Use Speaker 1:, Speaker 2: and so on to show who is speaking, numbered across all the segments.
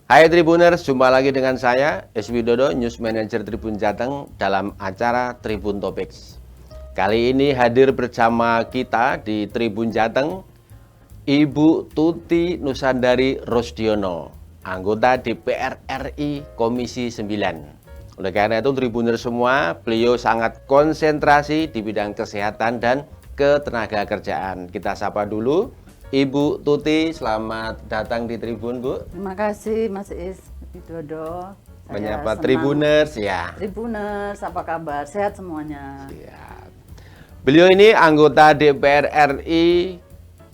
Speaker 1: Hai Tribuners, jumpa lagi dengan saya, S. Widodo, News Manager Tribun Jateng dalam acara Tribun Topics. Kali ini hadir bersama kita di Tribun Jateng, Ibu Tuti Nusandari Rosdiono, anggota DPR RI Komisi 9. Oleh karena itu Tribuners semua, beliau sangat konsentrasi di bidang kesehatan dan ketenagakerjaan. Kita sapa dulu Ibu Tuti, selamat datang di Tribun, Bu.
Speaker 2: Terima kasih Mas Is Widodo.
Speaker 1: Menyapa Tribuners ya.
Speaker 2: Tribuners, apa kabar? Sehat semuanya?
Speaker 1: Siap. Beliau ini anggota DPR RI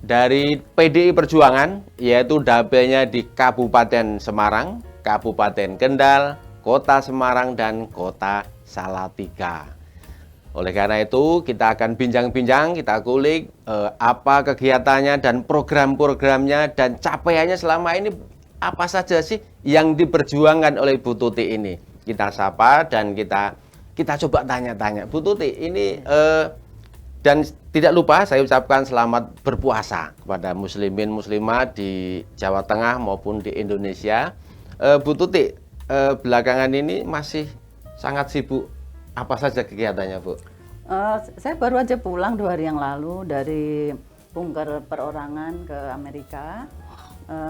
Speaker 1: dari PDI Perjuangan, yaitu dapilnya di Kabupaten Semarang, Kabupaten Kendal, Kota Semarang, dan Kota Salatiga. Oleh karena itu, kita akan bincang-bincang, kita kulik apa kegiatannya dan program-programnya dan capaiannya selama ini apa saja sih yang diperjuangkan oleh Bu Tuti ini. Kita sapa dan kita coba tanya-tanya. Bu Tuti, ini dan tidak lupa saya ucapkan selamat berpuasa kepada muslimin muslimah di Jawa Tengah maupun di Indonesia. Bu Tuti, belakangan ini masih sangat sibuk. Apa saja kegiatannya, Bu?
Speaker 2: Saya baru aja pulang 2 hari yang lalu dari bunker perorangan ke Amerika.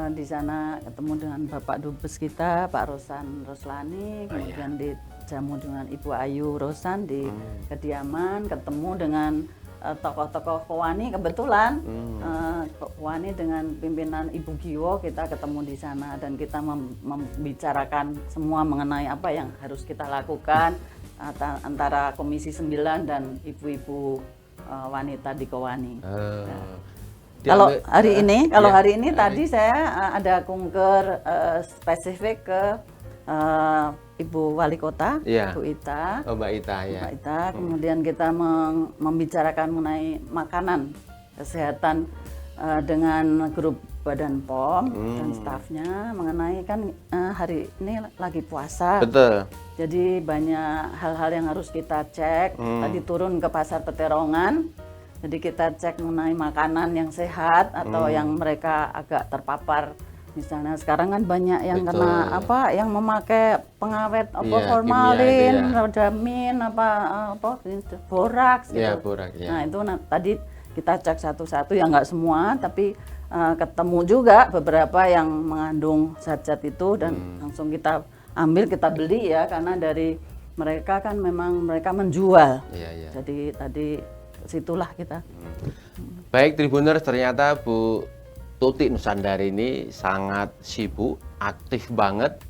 Speaker 2: Di sana ketemu dengan Bapak Dubes kita, Pak Rosan Roslani, kemudian dijamu dengan Ibu Ayu Rosan di kediaman, ketemu dengan tokoh-tokoh Kowani. Kebetulan Kowani dengan pimpinan Ibu Giwo kita ketemu di sana dan kita membicarakan semua mengenai apa yang harus kita lakukan antara Komisi 9 dan ibu-ibu wanita di Kowani. Kalau hari ini tadi saya ada kunker spesifik ke Ibu Wali Kota, Bu Ita.
Speaker 1: Oh, Mbak Ita ya.
Speaker 2: Mbak Ita. Kemudian kita membicarakan mengenai makanan kesehatan dengan grup Badan POM dan stafnya mengenai kan hari ini lagi puasa.
Speaker 1: Betul.
Speaker 2: Jadi banyak hal-hal yang harus kita cek. Tadi turun ke pasar Peterongan. Jadi kita cek mengenai makanan yang sehat atau yang mereka agak terpapar. Misalnya sekarang kan banyak yang kena yang memakai pengawet formalin, rodamin, boraks gitu.
Speaker 1: Borak, ya.
Speaker 2: Nah, itu tadi kita cek satu-satu, ya nggak semua, tapi ketemu juga beberapa yang mengandung zat-zat itu dan langsung kita ambil, kita beli ya, karena dari mereka kan memang mereka menjual. Jadi tadi situlah kita.
Speaker 1: Baik Tribuners, ternyata Bu Tuti Nusandari ini sangat sibuk, aktif banget,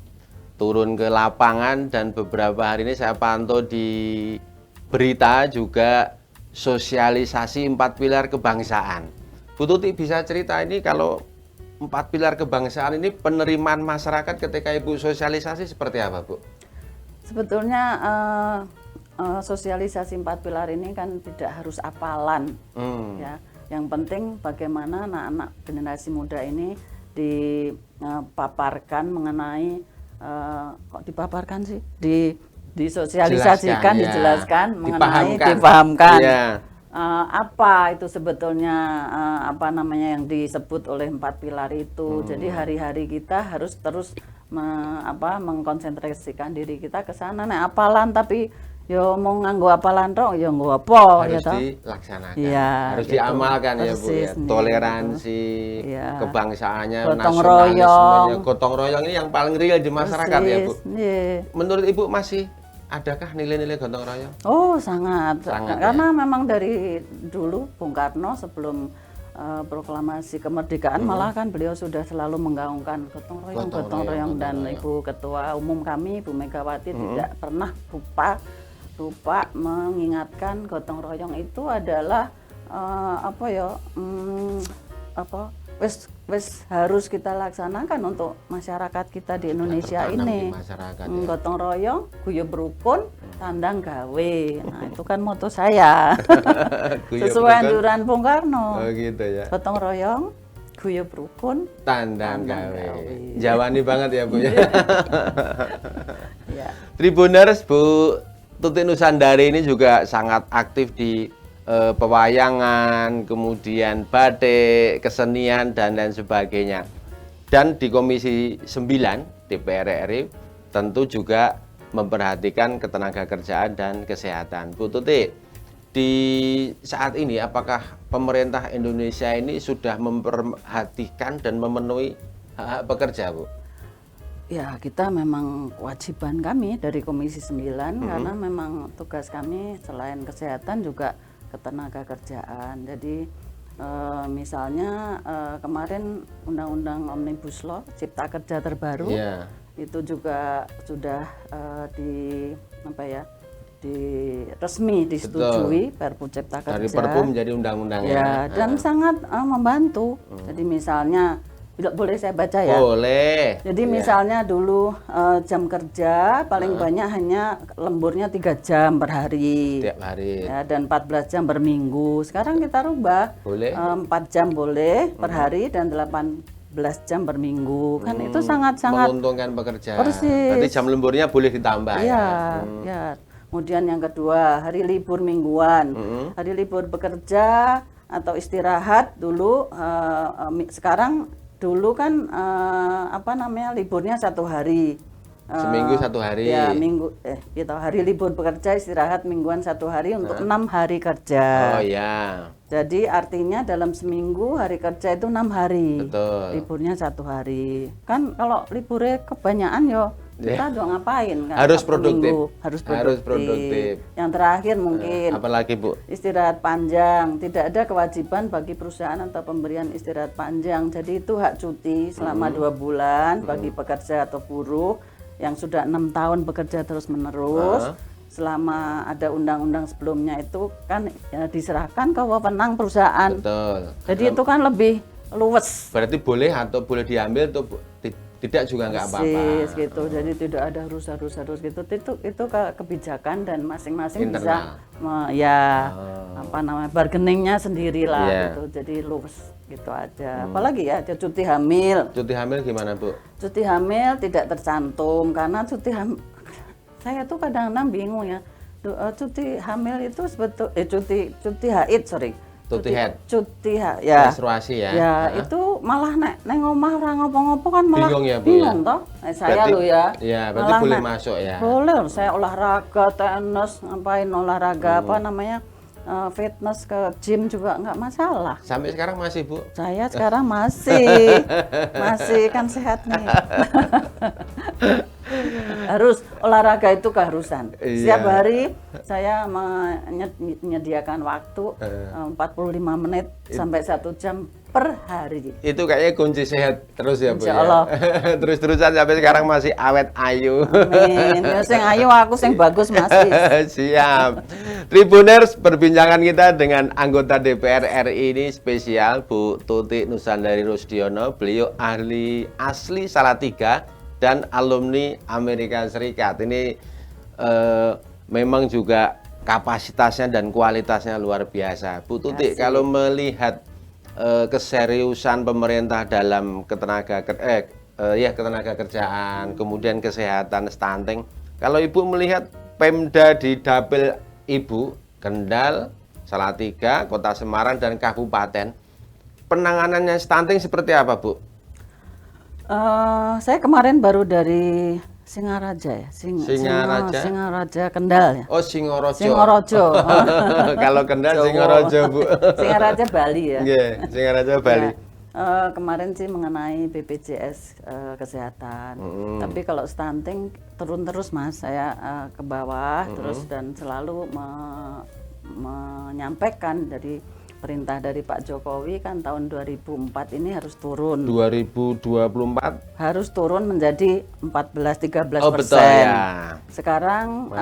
Speaker 1: turun ke lapangan dan beberapa hari ini saya pantau di berita juga sosialisasi 4 pilar kebangsaan. Bu Tuti bisa cerita ini kalau 4 pilar kebangsaan ini penerimaan masyarakat ketika Ibu sosialisasi seperti apa, Bu?
Speaker 2: Sebetulnya sosialisasi 4 pilar ini kan tidak harus hafalan, ya. Yang penting bagaimana anak-anak generasi muda ini dipaparkan mengenai kok dipaparkan sih, disosialisasikan, dijelaskan mengenai dipahamkan. Apa itu sebetulnya yang disebut oleh 4 pilar itu. Jadi hari-hari kita harus terus mengkonsentrasikan diri kita ke sana. Nah, apalan tapi yo mau nganggo apalan tok yo nggo apa
Speaker 1: harus
Speaker 2: ya
Speaker 1: dilaksanakan. Harus
Speaker 2: gitu.
Speaker 1: Diamalkan ya, Bu ya. Toleransi, kebangsaannya,
Speaker 2: gotong royong.
Speaker 1: Gotong royong ini yang paling real di masyarakat ya, Bu. Menurut Ibu masih adakah nilai-nilai gotong royong?
Speaker 2: Oh, sangat karena memang dari dulu Bung Karno sebelum proklamasi kemerdekaan malah kan beliau sudah selalu menggaungkan gotong royong dan Ibu Ketua Umum kami Bu Megawati tidak pernah lupa mengingatkan gotong royong itu adalah wes harus kita laksanakan untuk masyarakat kita di Indonesia ini. Gotong royong, guyub rukun, tandang gawe. Nah, itu kan moto saya. Sesuai anjuran Bung Karno.
Speaker 1: Oh, gitu ya.
Speaker 2: Gotong royong, guyub rukun,
Speaker 1: tandang gawe. Jawani banget ya, Bu ya.
Speaker 2: Ya.
Speaker 1: Tribuners, Bu Tuti Nusandari ini juga sangat aktif di pewayangan, kemudian batik, kesenian dan lain sebagainya. Dan di Komisi 9 DPR RI tentu juga memperhatikan ketenaga kerjaan dan kesehatan. Bu Tuti, di saat ini apakah pemerintah Indonesia ini sudah memperhatikan dan memenuhi hak-hak pekerja, Bu?
Speaker 2: Ya, kita memang kewajiban kami dari Komisi 9 karena memang tugas kami selain kesehatan juga ketenaga kerjaan. Jadi misalnya kemarin Undang-Undang Omnibus Law Cipta Kerja terbaru itu juga sudah resmi disetujui. Perpu Cipta Kerja.
Speaker 1: Dari Perpu menjadi undang-undang
Speaker 2: ya. Dan sangat membantu. Jadi misalnya, boleh saya baca ya?
Speaker 1: Boleh.
Speaker 2: Jadi misalnya dulu jam kerja paling banyak hanya lemburnya 3 jam per hari.
Speaker 1: Tiap hari.
Speaker 2: Ya, dan 14 jam per minggu. Sekarang kita rubah.
Speaker 1: Boleh.
Speaker 2: 4 jam boleh per hari dan 18 jam per minggu. Kan itu sangat-sangat
Speaker 1: menguntungkan pekerja.
Speaker 2: Persis.
Speaker 1: Berarti jam lemburnya boleh ditambah
Speaker 2: ya. Ya. Kemudian yang kedua, hari libur mingguan. Hari libur bekerja atau istirahat dulu sekarang dulu kan liburnya 1 hari.
Speaker 1: Seminggu 1 hari.
Speaker 2: Ya, hari libur bekerja istirahat mingguan 1 hari untuk 6 hari kerja.
Speaker 1: Oh ya.
Speaker 2: Jadi artinya dalam seminggu hari kerja itu 6 hari.
Speaker 1: Betul.
Speaker 2: Liburnya 1 hari. Kan kalau liburnya kebanyakan kita udah ngapain kan?
Speaker 1: Harus produktif.
Speaker 2: Harus produktif. Yang terakhir mungkin
Speaker 1: apalagi, Bu?
Speaker 2: Istirahat panjang. Tidak ada kewajiban bagi perusahaan atau pemberian istirahat panjang. Jadi itu hak cuti selama 2 bulan bagi pekerja atau buruh yang sudah 6 tahun bekerja terus menerus. Selama ada undang-undang sebelumnya itu kan diserahkan ke wewenang perusahaan.
Speaker 1: Betul.
Speaker 2: Jadi itu kan lebih luwes.
Speaker 1: Berarti boleh atau boleh diambil atau tidak juga nggak apa-apa.
Speaker 2: Gitu. Jadi tidak ada harus gitu. Itu kebijakan dan masing-masing bisa bargainingnya sendirilah gitu. Jadi luwes gitu aja. Apalagi ya ada cuti hamil.
Speaker 1: Cuti hamil gimana, Bu?
Speaker 2: Cuti hamil tidak tercantum karena cuti hamil saya tuh kadang-kadang bingung ya. Cuti hamil itu cuti haid, cuti ya.
Speaker 1: Menstruasi ya.
Speaker 2: Ya, itu malah neng omah ora ngopo-ngopo kan malah bingung toh. Saya
Speaker 1: berarti,
Speaker 2: lo ya.
Speaker 1: Ya, berarti boleh masuk ya.
Speaker 2: Boleh, saya olahraga, tenis, ngapain olahraga fitness ke gym juga nggak masalah.
Speaker 1: Sampai sekarang masih, Bu?
Speaker 2: Saya sekarang masih kan sehat nih. Harus olahraga itu keharusan. Setiap hari saya menyediakan waktu 45 menit sampai 1 jam per hari.
Speaker 1: Itu kayaknya kunci sehat terus ya, Bu.
Speaker 2: Insya Allah.
Speaker 1: Ya? Terus-terusan sampai sekarang masih awet ayu.
Speaker 2: Amin. Ya, sing ayu aku sing bagus masih.
Speaker 1: Siap. Tribuners, perbincangan kita dengan anggota DPR RI ini spesial, Bu Tuti Nusandari Rusdiono. Beliau ahli asli Salatiga dan alumni Amerika Serikat. Ini memang juga kapasitasnya dan kualitasnya luar biasa. Bu Tuti, kalau melihat keseriusan pemerintah dalam ketenaga kerjaan, kemudian kesehatan, stunting. Kalau Ibu melihat Pemda di dapil Ibu, Kendal, Salatiga, Kota Semarang, dan Kabupaten, penanganannya stunting seperti apa, Bu?
Speaker 2: Saya kemarin baru dari Singaraja ya, Singaraja Kendal ya.
Speaker 1: Oh, Singorojo. Kalau Kendal Singorojo, Bu.
Speaker 2: Singaraja Bali ya.
Speaker 1: Singaraja Bali.
Speaker 2: Kemarin sih mengenai BPJS kesehatan. Tapi kalau stunting turun terus, Mas. Saya ke bawah terus dan selalu menyampaikan dari perintah dari Pak Jokowi kan tahun 2004 ini harus turun.
Speaker 1: 2024
Speaker 2: harus turun menjadi 14-13%.
Speaker 1: Oh, betul ya.
Speaker 2: Sekarang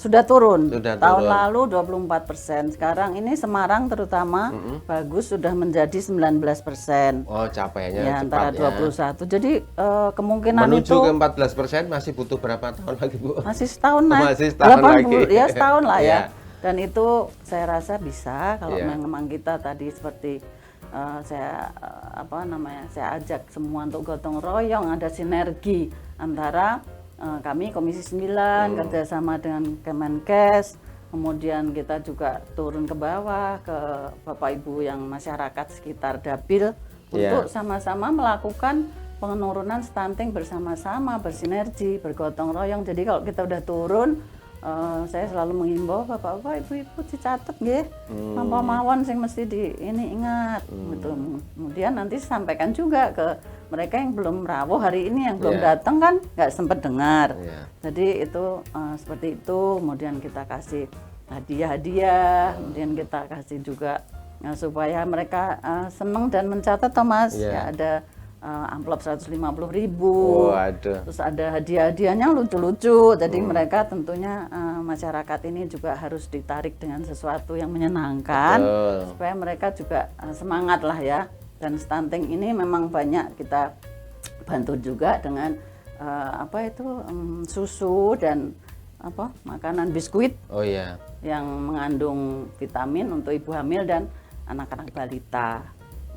Speaker 2: sudah turun. Tahun
Speaker 1: turun.
Speaker 2: lalu 24%. Sekarang ini Semarang terutama bagus sudah menjadi 19%.
Speaker 1: Oh, capaiannya
Speaker 2: ya,
Speaker 1: cepat
Speaker 2: antara 21. Jadi kemungkinan
Speaker 1: menuju
Speaker 2: itu
Speaker 1: ke 14% masih butuh berapa tahun lagi, Bu?
Speaker 2: Masih setahun lah.
Speaker 1: Masih setahun lagi.
Speaker 2: Ya, setahun lah ya.
Speaker 1: Ya.
Speaker 2: Dan itu saya rasa bisa kalau
Speaker 1: Iya.
Speaker 2: memang kita tadi seperti saya ajak semua untuk gotong royong, ada sinergi antara kami Komisi 9 kerjasama dengan Kemenkes, kemudian kita juga turun ke bawah ke Bapak Ibu yang masyarakat sekitar dapil untuk sama-sama melakukan penurunan stunting bersama-sama, bersinergi, bergotong royong. Jadi kalau kita udah turun, saya selalu menghimbau bapak-bapak, ibu-ibu dicatat nggih. Napa mawon sing mesti di ini ingat gitu. Kemudian nanti sampaikan juga ke mereka yang belum rawuh hari ini, yang belum datang kan nggak sempat dengar. Jadi itu seperti itu. Kemudian kita kasih hadiah-hadiah, kemudian kita kasih juga supaya mereka senang dan mencatat, Thomas. Ya, ada amplop 150.000, terus ada hadiah-hadiahnya lucu-lucu. Jadi mereka tentunya masyarakat ini juga harus ditarik dengan sesuatu yang menyenangkan. Supaya mereka juga semangat lah ya. Dan stunting ini memang banyak kita bantu juga dengan susu dan makanan biskuit yang mengandung vitamin untuk ibu hamil dan anak-anak balita.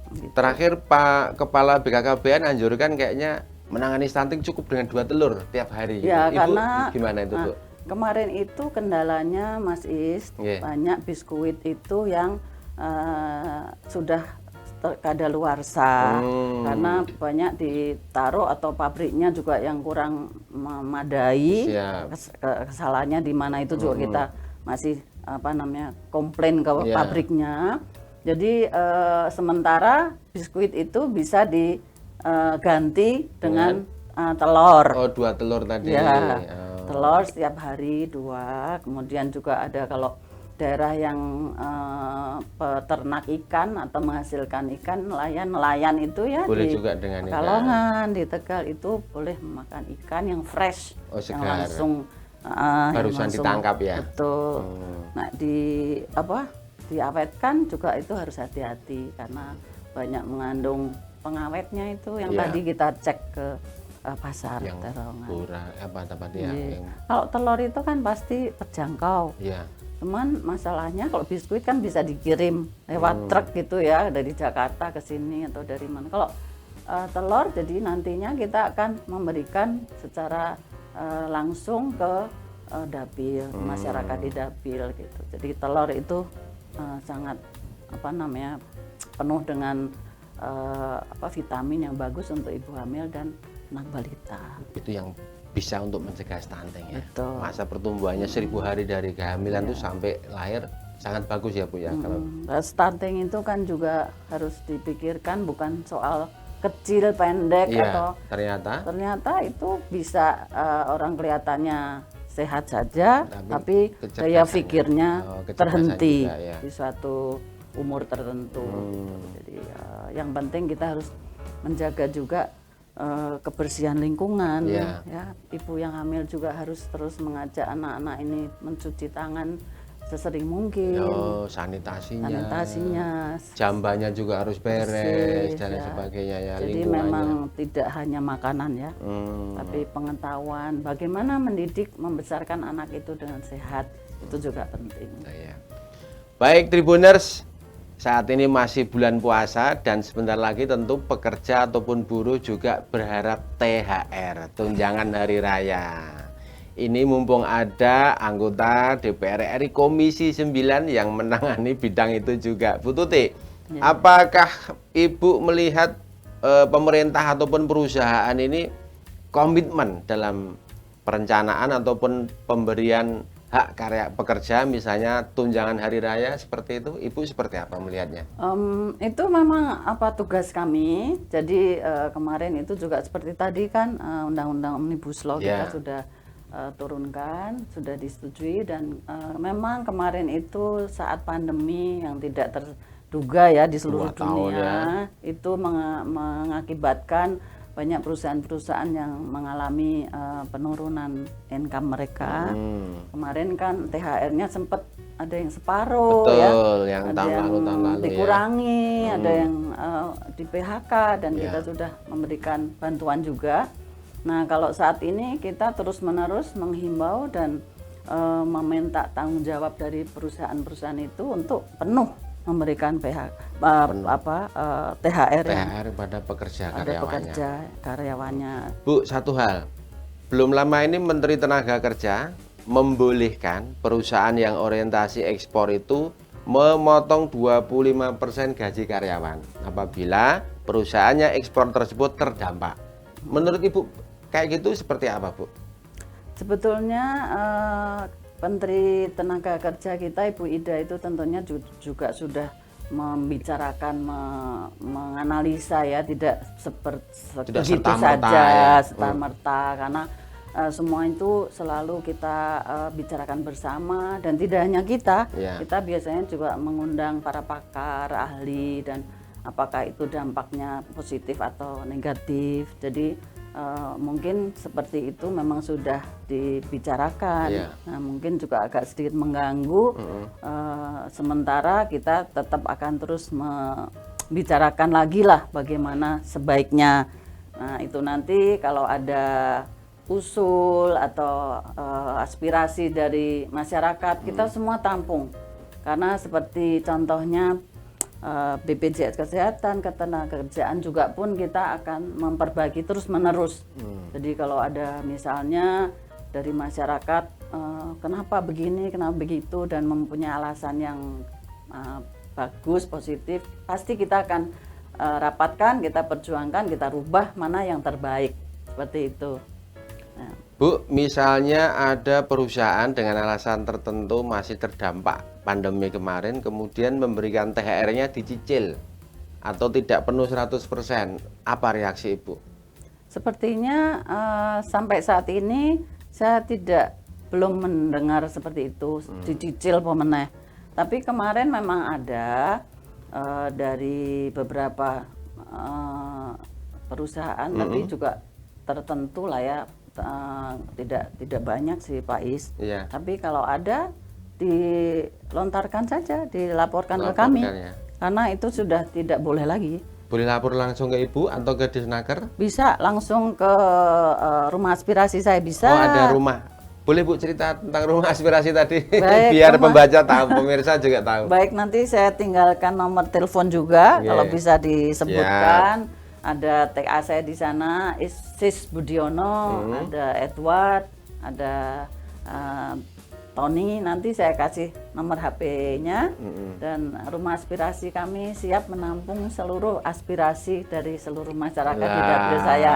Speaker 2: Gitu.
Speaker 1: Terakhir Pak Kepala BKKBN anjurkan kayaknya menangani stunting cukup dengan 2 telur tiap hari.
Speaker 2: Ya,
Speaker 1: Ibu
Speaker 2: karena
Speaker 1: gimana itu, Bu?
Speaker 2: Kemarin itu kendalanya Mas Is, banyak biskuit itu yang sudah kadaluarsa karena banyak ditaruh atau pabriknya juga yang kurang memadai. Kesalahannya di mana itu juga kita masih komplain ke pabriknya. Jadi sementara biskuit itu bisa diganti dengan telur.
Speaker 1: Oh, 2 telur tadi.
Speaker 2: Ya, telur setiap hari 2. Kemudian juga ada kalau daerah yang peternak ikan atau menghasilkan ikan, nelayan itu ya
Speaker 1: boleh
Speaker 2: di
Speaker 1: juga dengan
Speaker 2: Pekalongan, di Tegal itu boleh memakan ikan yang fresh, yang langsung
Speaker 1: barusan ditangkap ya.
Speaker 2: Betul. Nah, diawetkan juga itu harus hati-hati karena banyak mengandung pengawetnya itu yang tadi kita cek ke pasar
Speaker 1: yang
Speaker 2: Terowongan. Kalau telur itu kan pasti terjangkau. Cuman masalahnya kalau biskuit kan bisa dikirim lewat truk gitu ya, dari Jakarta ke sini atau dari mana. Kalau telur jadi nantinya kita akan memberikan secara langsung ke dapil, masyarakat di dapil gitu. Jadi telur itu sangat penuh dengan vitamin yang bagus untuk ibu hamil dan anak balita.
Speaker 1: Itu yang bisa untuk mencegah stunting ya.
Speaker 2: Betul.
Speaker 1: Masa pertumbuhannya 1000 hari dari kehamilan itu sampai lahir sangat bagus ya, Bu ya. Kalau
Speaker 2: stunting itu kan juga harus dipikirkan, bukan soal kecil pendek atau ternyata itu bisa orang kelihatannya sehat saja tapi daya pikirnya terhenti di suatu umur tertentu. Jadi yang penting kita harus menjaga juga kebersihan lingkungan. Ya, ibu yang hamil juga harus terus mengajak anak-anak ini mencuci tangan sesering mungkin. Sanitasinya,
Speaker 1: jambannya juga harus beres dan sebagainya ya.
Speaker 2: Jadi memang tidak hanya makanan ya, tapi pengetahuan bagaimana mendidik membesarkan anak itu dengan sehat itu juga penting.
Speaker 1: Baik Tribuners, saat ini masih bulan puasa dan sebentar lagi tentu pekerja ataupun buruh juga berharap THR, tunjangan hari raya. Ini mumpung ada anggota DPR RI Komisi 9 yang menangani bidang itu juga. Bu Tuti, apakah Ibu melihat pemerintah ataupun perusahaan ini komitmen dalam perencanaan ataupun pemberian hak karya pekerja, misalnya tunjangan hari raya seperti itu? Ibu seperti apa melihatnya?
Speaker 2: Itu memang tugas kami. Jadi kemarin itu juga seperti tadi kan undang-undang Omnibus Law kita sudah turunkan, sudah disetujui dan memang kemarin itu saat pandemi yang tidak terduga ya di seluruh dunia itu mengakibatkan banyak perusahaan-perusahaan yang mengalami penurunan income mereka. Kemarin kan THR-nya sempat ada yang separuh,
Speaker 1: yang
Speaker 2: ada yang dikurangi, ada yang di PHK dan kita sudah memberikan bantuan juga. Nah, kalau saat ini kita terus-menerus menghimbau dan meminta tanggung jawab dari perusahaan-perusahaan itu untuk penuh memberikan THR
Speaker 1: pada pekerja
Speaker 2: karyawannya.
Speaker 1: Bu, satu hal, belum lama ini Menteri Tenaga Kerja membolehkan perusahaan yang orientasi ekspor itu memotong 25% gaji karyawan apabila perusahaannya ekspor tersebut terdampak. Menurut Ibu kayak gitu seperti apa, Bu?
Speaker 2: Sebetulnya Menteri Tenaga Kerja kita Ibu Ida itu tentunya juga sudah membicarakan, menganalisa ya, tidak seperti
Speaker 1: Tidak
Speaker 2: begitu
Speaker 1: serta-merta
Speaker 2: saja
Speaker 1: ya.
Speaker 2: serta-merta, karena semua itu selalu kita bicarakan bersama, dan tidak hanya kita,
Speaker 1: Ya.
Speaker 2: kita biasanya juga mengundang para pakar, ahli, dan apakah itu dampaknya positif atau negatif. Jadi mungkin seperti itu memang sudah dibicarakan.
Speaker 1: Iya.
Speaker 2: Nah, mungkin juga agak sedikit mengganggu. Sementara kita tetap akan terus membicarakan lagi lah bagaimana sebaiknya. Nah, itu nanti kalau ada usul atau aspirasi dari masyarakat, kita semua tampung. Karena seperti contohnya BPJS Kesehatan, Ketenagakerjaan juga pun kita akan memperbaiki terus menerus. Jadi kalau ada misalnya dari masyarakat kenapa begini, kenapa begitu, dan mempunyai alasan yang bagus, positif, pasti kita akan rapatkan, kita perjuangkan, kita rubah mana yang terbaik, seperti itu. Nah,
Speaker 1: Bu, misalnya ada perusahaan dengan alasan tertentu masih terdampak pandemi kemarin, kemudian memberikan THR-nya dicicil atau tidak penuh 100%, apa reaksi Ibu?
Speaker 2: sepertinya sampai saat ini saya belum mendengar seperti itu, dicicil pemenang. Tapi kemarin memang ada dari beberapa perusahaan, tapi juga tertentu lah ya, tidak banyak sih Pak Is.
Speaker 1: Iya.
Speaker 2: Tapi kalau ada dilontarkan saja, dilaporkan ke
Speaker 1: Laporkan
Speaker 2: kami,
Speaker 1: ya.
Speaker 2: karena itu sudah tidak boleh lagi.
Speaker 1: Boleh lapor langsung ke Ibu atau ke Disnaker?
Speaker 2: Bisa langsung ke rumah aspirasi saya, bisa.
Speaker 1: Oh, ada rumah. Boleh Bu cerita tentang rumah aspirasi tadi?
Speaker 2: Baik,
Speaker 1: biar
Speaker 2: rumah.
Speaker 1: pembaca tahu, pemirsa juga tahu.
Speaker 2: Baik, nanti saya tinggalkan nomor telepon juga,
Speaker 1: Oke.
Speaker 2: kalau bisa disebutkan. Ada TA saya di sana, Sis Budiono, ada Edward, ada Tony. Nanti saya kasih nomor HP-nya, dan rumah aspirasi kami siap menampung seluruh aspirasi dari seluruh masyarakat di dapil saya.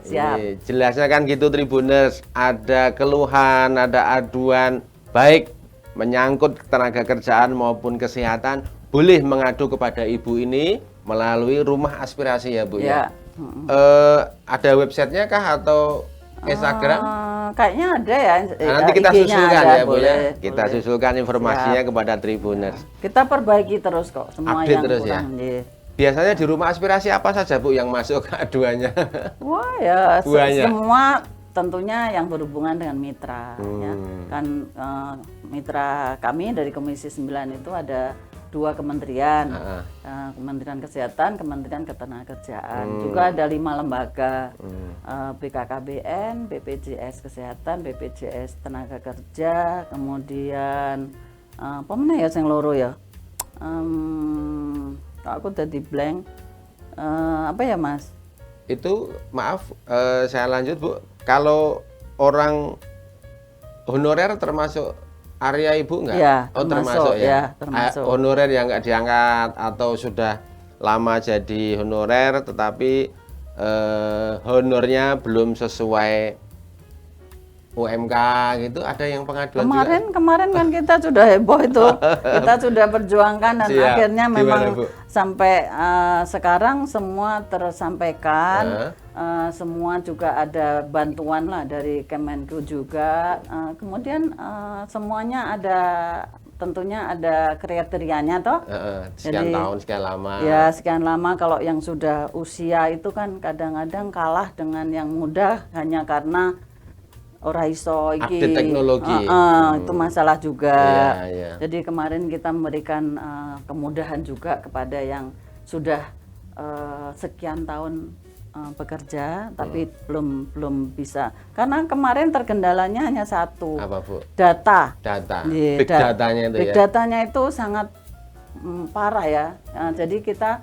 Speaker 2: Siap.
Speaker 1: Ini jelasnya kan gitu Tribuners, ada keluhan, ada aduan, baik menyangkut tenaga kerjaan maupun kesehatan, boleh mengadu kepada Ibu ini melalui rumah aspirasi ya Bu ya. Ada websitenya kah atau Instagram?
Speaker 2: Kayaknya ada ya.
Speaker 1: Nah, nanti kita
Speaker 2: IG-nya
Speaker 1: susulkan
Speaker 2: ada,
Speaker 1: ya Bu ya.
Speaker 2: boleh,
Speaker 1: Kita
Speaker 2: boleh.
Speaker 1: susulkan informasinya kepada Tribuners.
Speaker 2: Kita perbaiki terus kok semua
Speaker 1: Update
Speaker 2: yang
Speaker 1: terus
Speaker 2: kurang.
Speaker 1: ya?
Speaker 2: Iya.
Speaker 1: Biasanya di rumah aspirasi apa saja Bu yang masuk ke aduannya?
Speaker 2: Wah ya,
Speaker 1: Banyak.
Speaker 2: semua tentunya yang berhubungan dengan mitra. Ya. Kan mitra kami dari Komisi 9 itu ada 2 kementerian, Kementerian Kesehatan, Kementerian Ketenagakerjaan, juga ada 5 lembaga, BKKBN, BPJS Kesehatan, BPJS Tenaga Kerja, kemudian apa mana ya yang loro ya, aku tadi blank, apa ya Mas?
Speaker 1: Itu maaf, saya lanjut Bu. Kalau orang honorer termasuk area Ibu enggak?
Speaker 2: Ya,
Speaker 1: Oh
Speaker 2: termasuk,
Speaker 1: termasuk ya.
Speaker 2: ya, termasuk.
Speaker 1: Honorer yang enggak diangkat atau sudah lama jadi honorer tetapi honornya belum sesuai UMK gitu, ada yang pengaduan juga?
Speaker 2: Kemarin kan kita sudah heboh itu, kita sudah perjuangkan, dan
Speaker 1: Siap.
Speaker 2: akhirnya
Speaker 1: Gimana,
Speaker 2: memang
Speaker 1: Bu?
Speaker 2: sampai sekarang semua tersampaikan, semua juga ada bantuan lah dari Kemenku juga, kemudian semuanya ada, tentunya ada kriterianya toh.
Speaker 1: Sekian
Speaker 2: Jadi,
Speaker 1: tahun, sekian lama.
Speaker 2: Ya sekian lama. Kalau yang sudah usia itu kan kadang-kadang kalah dengan yang muda hanya karena ora iso iki.
Speaker 1: Update teknologi.
Speaker 2: Itu masalah juga.
Speaker 1: Iya, iya.
Speaker 2: Jadi kemarin kita memberikan kemudahan juga kepada yang sudah sekian tahun bekerja tapi belum bisa. Karena kemarin tergendalanya hanya satu.
Speaker 1: Apa Bu?
Speaker 2: Data.
Speaker 1: Data.
Speaker 2: Iya,
Speaker 1: Big datanya itu
Speaker 2: big
Speaker 1: ya.
Speaker 2: datanya itu sangat parah ya. Jadi kita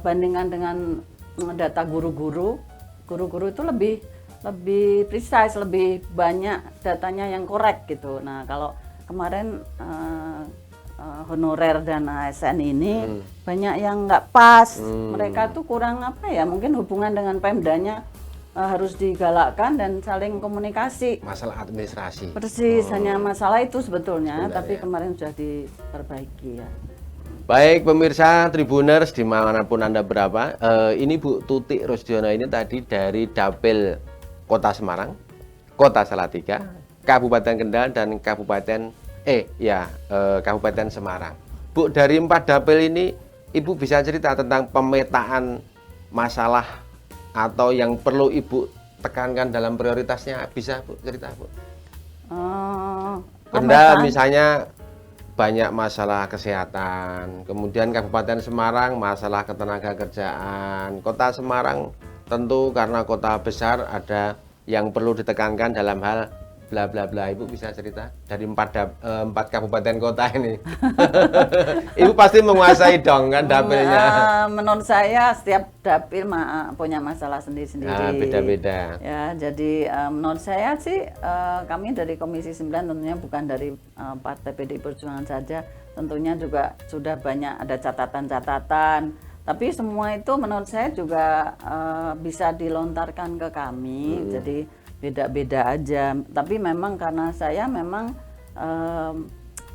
Speaker 2: bandingkan dengan data guru-guru itu lebih precise, lebih banyak datanya yang korek gitu. Nah kalau kemarin honorer dan ASN ini banyak yang nggak pas. Mereka tuh kurang apa ya? Mungkin hubungan dengan Pemdanya harus digalakkan dan saling komunikasi.
Speaker 1: Masalah administrasi.
Speaker 2: Persis, hanya masalah itu sebetulnya, tapi
Speaker 1: ya.
Speaker 2: kemarin sudah diperbaiki ya.
Speaker 1: Baik pemirsa Tribuners dimanapun Anda berada, ini Bu Tutik Rusdiono ini tadi dari Dapil Kota Semarang, Kota Salatiga, Kabupaten Kendal dan Kabupaten Semarang. Bu, dari 4 dapil ini Ibu bisa cerita tentang pemetaan masalah atau yang perlu Ibu tekankan dalam prioritasnya, bisa Bu cerita Bu? Kendal misalnya banyak masalah kesehatan, kemudian Kabupaten Semarang masalah ketenagakerjaan, Kota Semarang tentu karena kota besar ada yang perlu ditekankan dalam hal bla bla bla. Ibu bisa cerita dari 4 kabupaten kota ini. Ibu pasti menguasai dong kan dapilnya.
Speaker 2: Menurut saya setiap dapil punya masalah sendiri-sendiri.
Speaker 1: Nah, beda-beda.
Speaker 2: Ya, jadi menurut saya sih kami dari Komisi 9 tentunya bukan dari Partai PDI Perjuangan saja, tentunya juga sudah banyak ada catatan-catatan. Tapi semua itu menurut saya juga bisa dilontarkan ke kami. Jadi beda-beda aja, tapi memang karena saya memang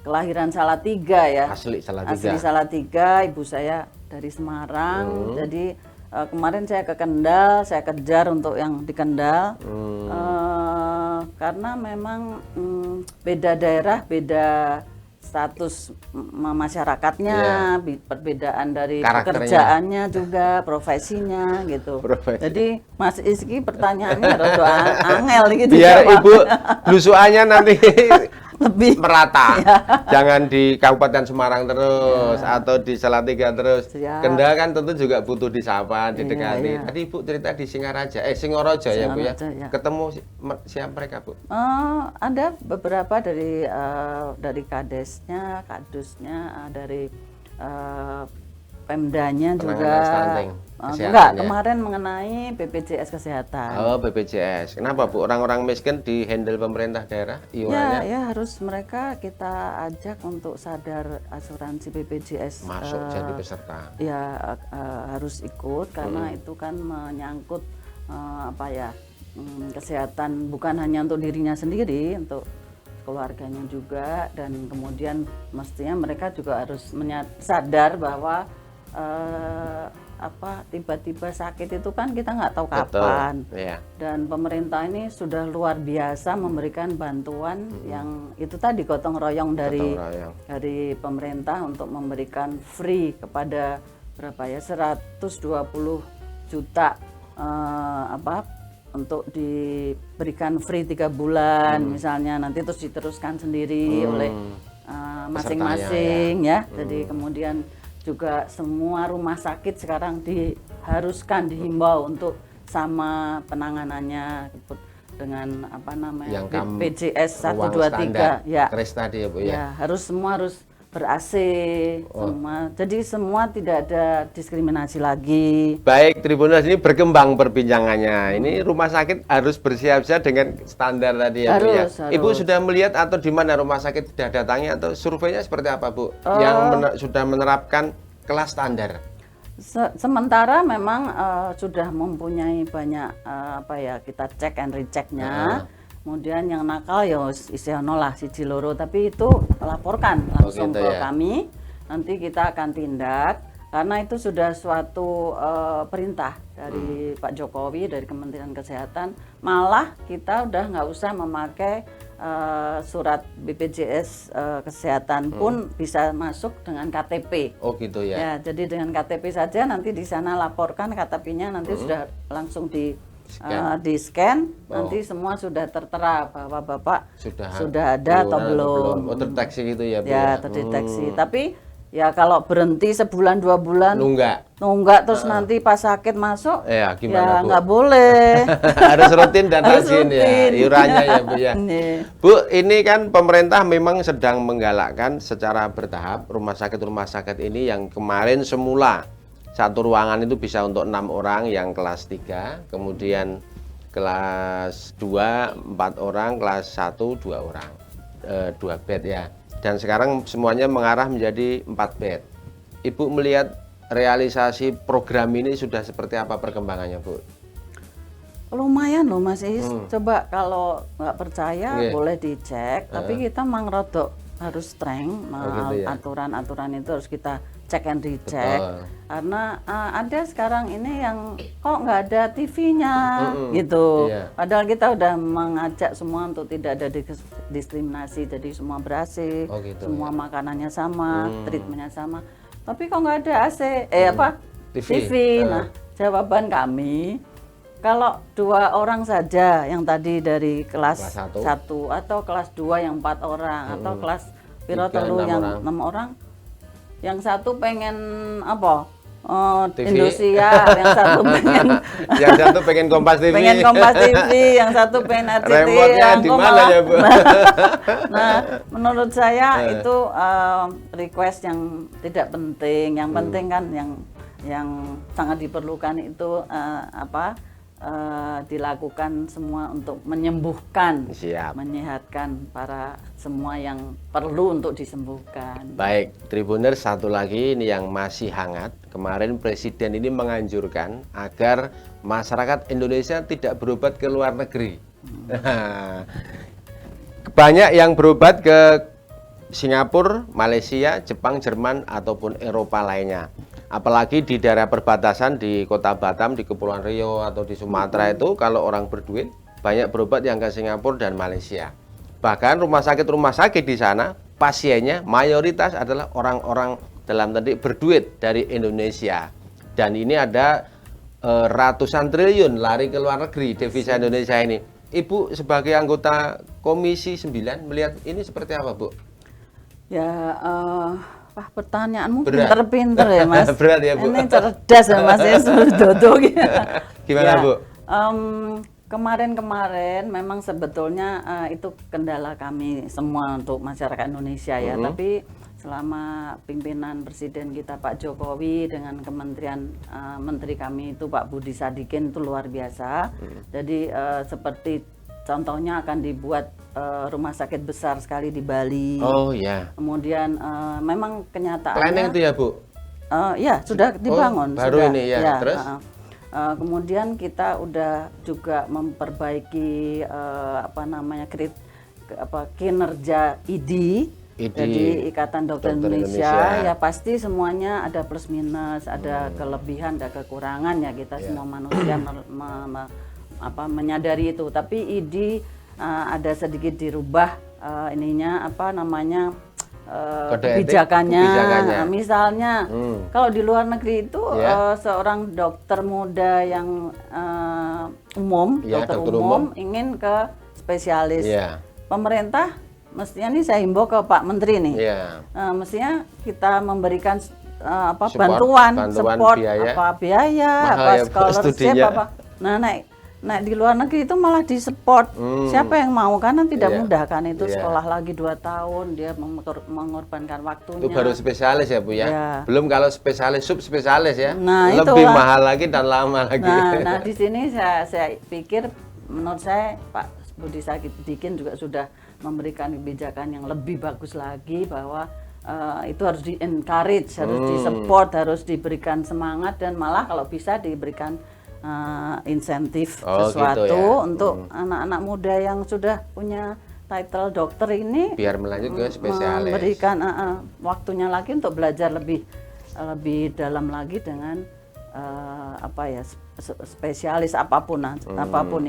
Speaker 2: kelahiran Salatiga ya,
Speaker 1: asli
Speaker 2: Salatiga, ibu saya dari Semarang, jadi kemarin saya ke Kendal, saya kejar untuk yang di Kendal, karena memang beda daerah, beda status masyarakatnya, perbedaan dari pekerjaannya juga, profesinya gitu. Jadi Mas Izky pertanyaannya rada angel gitu.
Speaker 1: Biar Ibu blusukannya nanti
Speaker 2: lebih
Speaker 1: merata. Jangan di Kabupaten Semarang terus atau di Salatiga terus. Kendal kan tentu juga butuh disapa, didekati. Tadi Ibu cerita di Singorojo ya Bu ya. Ketemu siapa mereka Bu?
Speaker 2: Ada beberapa dari kadesnya, kadusnya, dari Pemdanya juga. Enggak, kemarin mengenai BPJS Kesehatan.
Speaker 1: Oh, BPJS. Kenapa Bu? Orang-orang miskin di handle pemerintah daerah iurannya?
Speaker 2: Ya harus mereka kita ajak untuk sadar asuransi BPJS.
Speaker 1: Masuk jadi peserta.
Speaker 2: Ya harus ikut karena itu kan menyangkut kesehatan bukan hanya untuk dirinya sendiri, untuk keluarganya juga, dan kemudian mestinya mereka juga harus sadar bahwa tiba-tiba sakit itu kan kita nggak tahu kapan. Dan pemerintah ini sudah luar biasa memberikan bantuan yang itu tadi gotong royong dari pemerintah untuk memberikan free kepada 120 juta untuk diberikan free 3 bulan misalnya, nanti terus diteruskan sendiri oleh masing-masing ya. Jadi kemudian juga semua rumah sakit sekarang dihimbau untuk sama penanganannya dengan BPJS 123 ya.
Speaker 1: Kris tadi ya Bu ya.
Speaker 2: Semua harus ber-AC semua. Jadi semua tidak ada diskriminasi lagi.
Speaker 1: Baik, Tribuners, ini berkembang perbincangannya. Ini rumah sakit harus bersiap-siap dengan standar tadi ya Bu ya. Ibu sudah melihat atau di mana rumah sakit sudah datangi atau surveinya seperti apa Bu? Yang sudah menerapkan kelas standar.
Speaker 2: Sementara memang sudah mempunyai banyak kita cek and rechecknya. Kemudian yang nakal ya isi ono lah siji loro, tapi itu laporkan langsung ke kami. Nanti kita akan tindak karena itu sudah suatu perintah dari Pak Jokowi, dari Kementerian Kesehatan. Malah kita udah nggak usah memakai surat BPJS Kesehatan pun bisa masuk dengan KTP.
Speaker 1: Oh gitu ya.
Speaker 2: Ya, jadi dengan KTP saja nanti di sana laporkan KTP-nya, nanti sudah langsung di scan, nanti semua sudah tertera bahwa Bapak sudah ada atau belum.
Speaker 1: Oh, terdeteksi gitu ya Bu?
Speaker 2: Ya, terdeteksi. Tapi ya kalau berhenti sebulan 2 bulan nunggak terus nanti pas sakit masuk
Speaker 1: gimana, Bu?
Speaker 2: Nggak boleh.
Speaker 1: Harus rutin dan rajin ya iurannya ya Bu ya. Bu, ini kan pemerintah memang sedang menggalakkan secara bertahap rumah sakit ini yang kemarin semula satu ruangan itu bisa untuk 6 orang yang kelas 3, kemudian kelas 2 4 orang, kelas 1 2 orang, 2 bed ya. dan sekarang semuanya mengarah menjadi 4 bed. Ibu melihat realisasi program ini sudah seperti apa perkembangannya, Bu?
Speaker 2: Lumayan loh Mas Is, coba kalau nggak percaya
Speaker 1: Iya.
Speaker 2: boleh dicek, tapi kita mang rodok harus streng,
Speaker 1: gitu ya.
Speaker 2: aturan-aturan itu harus kita cek and recheck,
Speaker 1: Betul.
Speaker 2: karena ada sekarang ini yang kok nggak ada TV-nya gitu,
Speaker 1: Iya.
Speaker 2: padahal kita udah mengajak semua untuk tidak ada diskriminasi, jadi semua berAC,
Speaker 1: Oh, gitu,
Speaker 2: semua makanannya sama, treatmentnya sama, tapi kok nggak ada AC, apa
Speaker 1: TV.
Speaker 2: TV. Nah, jawaban kami, kalau 2 orang saja yang tadi dari kelas
Speaker 1: Kelas
Speaker 2: 1 atau kelas 2 yang 4 orang atau kelas piro
Speaker 1: 3,
Speaker 2: telu
Speaker 1: 6
Speaker 2: yang
Speaker 1: orang.
Speaker 2: 6 orang, yang satu pengen apa?
Speaker 1: TV.
Speaker 2: Indosiar, yang satu pengen
Speaker 1: Yang satu pengen Kompas TV.
Speaker 2: pengen Kompas TV, yang satu pengen RCTI.
Speaker 1: Remote-nya
Speaker 2: yang
Speaker 1: di
Speaker 2: kok
Speaker 1: mana
Speaker 2: malah-
Speaker 1: ya, Bu?
Speaker 2: Nah, menurut saya itu request yang tidak penting. Yang penting kan yang sangat diperlukan itu dilakukan semua untuk menyembuhkan,
Speaker 1: Siap.
Speaker 2: menyehatkan para semua yang perlu untuk disembuhkan.
Speaker 1: Baik, Tribuners, satu lagi ini yang masih hangat. Kemarin Presiden ini menganjurkan agar masyarakat Indonesia tidak berobat ke luar negeri. Banyak yang berobat ke Singapura, Malaysia, Jepang, Jerman, ataupun Eropa lainnya. Apalagi di daerah perbatasan di Kota Batam, di Kepulauan Riau, atau di Sumatera itu kalau orang berduit banyak berobat yang ke Singapura dan Malaysia. Bahkan rumah sakit di sana pasiennya mayoritas adalah orang-orang dalam tanda berduit dari Indonesia. Dan ini ada ratusan triliun lari ke luar negeri devisa Indonesia ini. Ibu sebagai anggota Komisi 9 melihat ini seperti apa, Bu?
Speaker 2: Ya, wah pertanyaanmu
Speaker 1: Berat.
Speaker 2: pinter-pinter ya Mas.
Speaker 1: Berat ya, Bu.
Speaker 2: Ini cerdas ya Mas ya, dodo gitu.
Speaker 1: Gimana, Bu?
Speaker 2: Kemarin-kemarin memang sebetulnya itu kendala kami semua untuk masyarakat Indonesia ya. Tapi selama pimpinan Presiden kita Pak Jokowi dengan Kementerian Menteri kami itu Pak Budi Sadikin itu luar biasa. Jadi seperti contohnya akan dibuat rumah sakit besar sekali di Bali.
Speaker 1: Oh ya.
Speaker 2: Kemudian memang kenyataannya
Speaker 1: Planning itu ya, Bu?
Speaker 2: ya sudah dibangun.
Speaker 1: Baru
Speaker 2: sudah,
Speaker 1: ini ya, terus?
Speaker 2: Kemudian kita udah juga memperbaiki kinerja IDI. Jadi Ikatan Dokter Indonesia ya pasti semuanya ada plus minus, ada kelebihan, ada kekurangan ya, kita semua manusia menyadari itu. Tapi IDI ada sedikit dirubah kebijakannya. Misalnya kalau di luar negeri itu seorang dokter muda yang dokter umum ingin ke spesialis. Pemerintah mestinya nih saya himbau ke Pak Menteri nih. Mestinya kita memberikan bantuan, support, biaya, scholarship, Nah, naik di luar negeri itu malah di-support. Siapa yang mau, karena tidak mudah kan itu sekolah lagi 2 tahun, dia mengorbankan waktunya.
Speaker 1: Itu baru spesialis ya, Bu ya. Belum kalau spesialis, subspesialis ya.
Speaker 2: Nah,
Speaker 1: lebih mahal lagi dan lama lagi.
Speaker 2: Nah, di sini saya pikir, menurut saya Pak Budi Sadikin juga sudah memberikan kebijakan yang lebih bagus lagi, bahwa itu harus di-encourage, harus di-support, harus diberikan semangat, dan malah kalau bisa diberikan insentif sesuatu
Speaker 1: gitu ya.
Speaker 2: untuk anak-anak muda yang sudah punya title dokter ini,
Speaker 1: biar melanjut ke spesialis,
Speaker 2: memberikan waktunya lagi untuk belajar lebih dalam lagi dengan spesialis apapun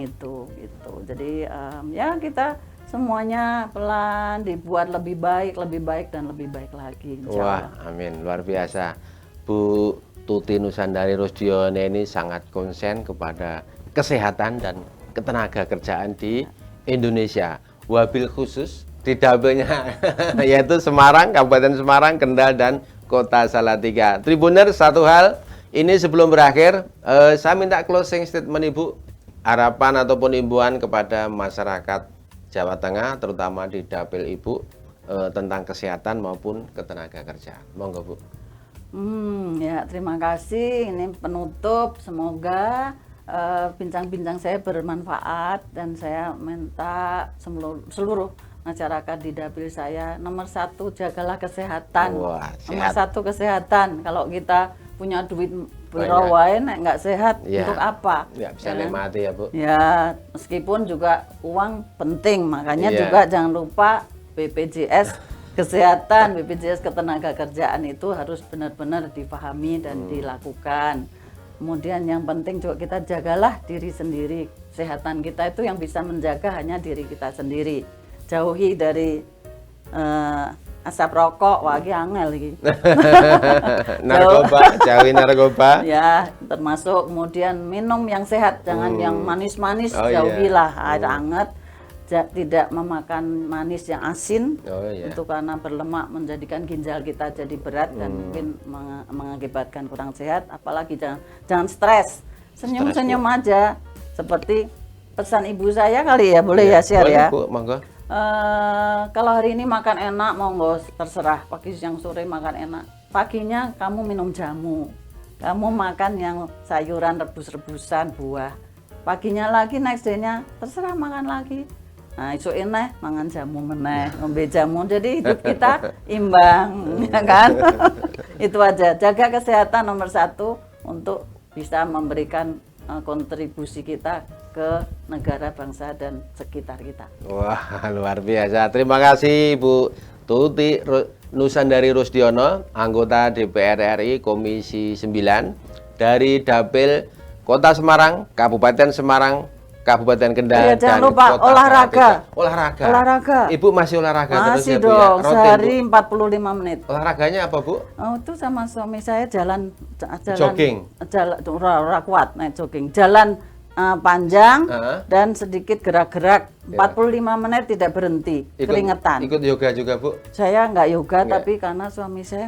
Speaker 2: itu gitu. Jadi ya kita semuanya pelan dibuat lebih baik dan lebih baik lagi,
Speaker 1: Wah, amin, luar biasa. Bu Tuti Nusandari Rusdione ini sangat konsen kepada kesehatan dan ketenaga kerjaan di Indonesia. Wabil khusus di dapilnya yaitu Semarang, Kabupaten Semarang, Kendal, dan Kota Salatiga. Tribuner, satu hal ini sebelum berakhir, saya minta closing statement Ibu, harapan ataupun imbauan kepada masyarakat Jawa Tengah, terutama di dapil Ibu, tentang kesehatan maupun ketenaga kerjaan. Monggo, Bu.
Speaker 2: Ya, terima kasih. Ini penutup, semoga bincang-bincang saya bermanfaat, dan saya minta seluruh masyarakat di dapil saya, nomor 1 jagalah kesehatan.
Speaker 1: Wah,
Speaker 2: Nomor
Speaker 1: sehat.
Speaker 2: 1 kesehatan. Kalau kita punya duit
Speaker 1: Banyak.
Speaker 2: pirawain nggak sehat,
Speaker 1: Ya.
Speaker 2: untuk apa?
Speaker 1: Nggak bisa
Speaker 2: Ya kan?
Speaker 1: nikmati ya Bu.
Speaker 2: Ya, meskipun juga uang penting, makanya
Speaker 1: Iya.
Speaker 2: juga jangan lupa BPJS Kesehatan, BPJS Ketenagakerjaan itu harus benar-benar dipahami dan dilakukan. Kemudian yang penting juga kita jagalah diri sendiri. Kesehatan kita itu yang bisa menjaga hanya diri kita sendiri. Jauhi dari asap rokok, wah iki angel iki.
Speaker 1: Narkoba, jauhi narkoba.
Speaker 2: Ya, termasuk kemudian minum yang sehat, jangan yang manis-manis,
Speaker 1: Oh, iya.
Speaker 2: jauhilah air hangat, tidak memakan manis yang asin,
Speaker 1: Oh iya.
Speaker 2: itu karena berlemak menjadikan ginjal kita jadi berat dan mungkin mengakibatkan kurang sehat. Apalagi jangan stres, senyum-senyum aja, seperti pesan ibu saya kali ya, boleh ya share
Speaker 1: Boleh,
Speaker 2: ya.
Speaker 1: Bu, monggo.
Speaker 2: Kalau hari ini makan enak, monggo terserah. Pagi, siang, sore makan enak. Paginya kamu minum jamu, kamu makan yang sayuran rebus-rebusan, buah. Paginya lagi, next day-nya terserah makan lagi. Nah, esok ini mangan jamu meneh, ngombe jamu. Jadi hidup kita imbang, ya kan? Itu aja. Jaga kesehatan nomor 1 untuk bisa memberikan kontribusi kita ke negara, bangsa, dan sekitar kita.
Speaker 1: Wah, luar biasa. Terima kasih Bu Tuti Nusandari Rusdiono, anggota DPR RI Komisi 9 dari Dapil Kota Semarang, Kabupaten Semarang, Kabupaten Kendal,
Speaker 2: Iya, jangan
Speaker 1: dan
Speaker 2: lupa
Speaker 1: Kota
Speaker 2: olahraga.
Speaker 1: Salatiga. Olahraga.
Speaker 2: Olahraga.
Speaker 1: Ibu masih olahraga terus
Speaker 2: Masih
Speaker 1: ya Bu ya?
Speaker 2: dong,
Speaker 1: Rutin,
Speaker 2: sehari
Speaker 1: Bu?
Speaker 2: 45 menit.
Speaker 1: Olahraganya apa Bu?
Speaker 2: Oh, itu sama suami saya jalan
Speaker 1: Jogging?
Speaker 2: Jalan ora kuat naik jogging. Jalan panjang dan sedikit gerak-gerak. 45 menit tidak berhenti, keringetan.
Speaker 1: Ikut yoga juga Bu?
Speaker 2: Saya nggak yoga, tapi karena suami saya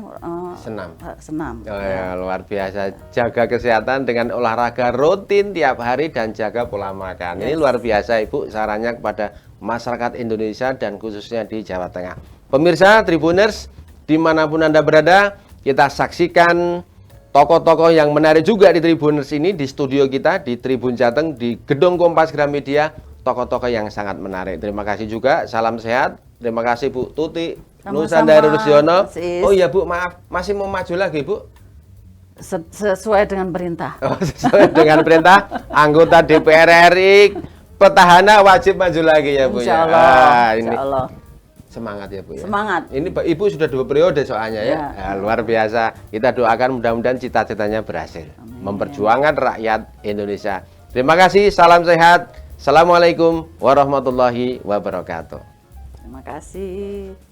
Speaker 1: Senam.
Speaker 2: senam.
Speaker 1: Oh ya, luar biasa. Jaga kesehatan dengan olahraga rutin tiap hari dan jaga pola makan. Ini luar biasa Ibu sarannya kepada masyarakat Indonesia dan khususnya di Jawa Tengah. Pemirsa Tribuners, dimanapun Anda berada, kita saksikan tokoh-tokoh yang menarik juga di Tribuners ini di studio kita di Tribun Jateng di Gedung Kompas Gramedia. Tokoh-tokoh yang sangat menarik. Terima kasih juga. Salam sehat. Terima kasih Bu Tuti Nusandari Rusdiono. Oh iya Bu, maaf, masih mau maju lagi Bu?
Speaker 2: Sesuai dengan perintah.
Speaker 1: Oh, sesuai dengan perintah anggota DPR RI, petahana wajib maju lagi ya Bu.
Speaker 2: Insya
Speaker 1: Ya.
Speaker 2: Allah.
Speaker 1: Ini
Speaker 2: Insya Allah.
Speaker 1: semangat ya Bu ya.
Speaker 2: Semangat.
Speaker 1: Ini Ibu sudah 2 periode soalnya ya.
Speaker 2: Ya.
Speaker 1: Luar biasa. Kita doakan mudah-mudahan cita-citanya berhasil. Memperjuangkan rakyat Indonesia. Terima kasih. Salam sehat. Assalamualaikum warahmatullahi wabarakatuh.
Speaker 2: Terima kasih.